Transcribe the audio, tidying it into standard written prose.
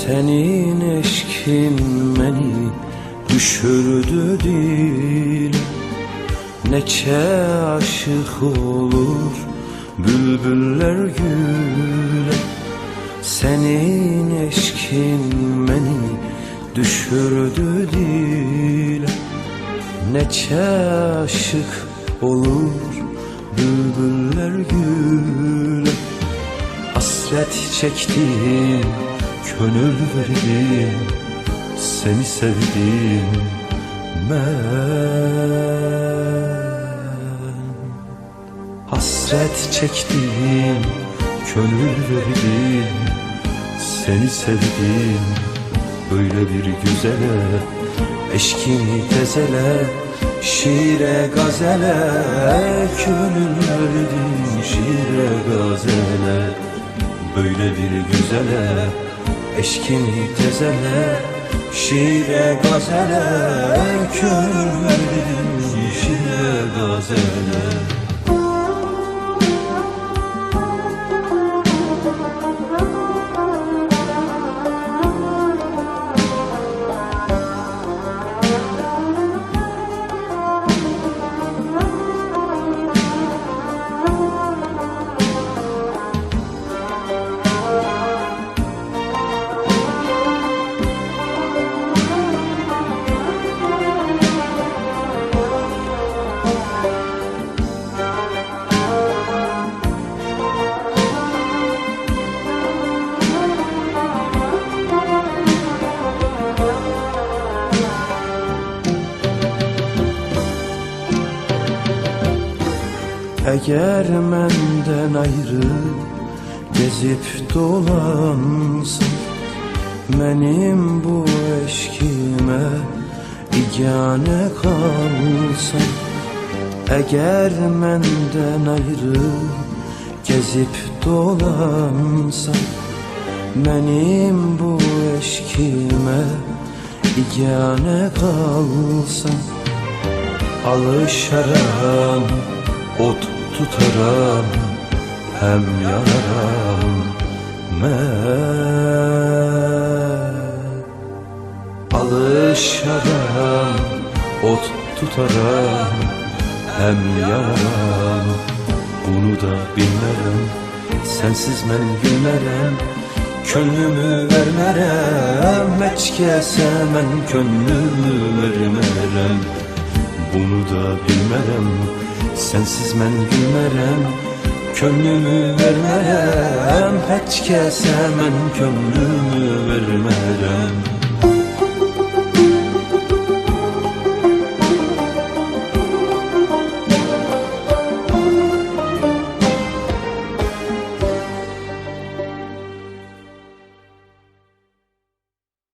Senin eşkin beni düşürdü dil. Neçe aşık olur bülbüller güle. Senin eşkin beni düşürdü dil. Neçe aşık olur bülbüller güle. Hasret çektim, gönül verdim, seni sevdim ben. Hasret çektim, gönül verdim, seni sevdim. Böyle bir güzele, eşkini tezele, şiire gazele, gönül verdim şiire gazele. Böyle bir güzele, eşkini tezele, şiire gazele, gönül verdim şiire gazele. Eğer menden ayrı gezip dolansın, benim bu eşkime igane kalsın. Eğer menden ayrı gezip dolansın, benim bu eşkime igane kalsın. Alışaram, ot tutaram, hem yanaram ben. Alışaram, ot tutaram, hem yanaram. Bunu da bilmerem, sensiz ben gülmerem, könlümü vermerem. Heç kəsə mən könlümü vermerem. Bunu da bilmerem, sensiz mən gülmerem, könlümü vermerem. Heç kəsə mən könlümü vermerem.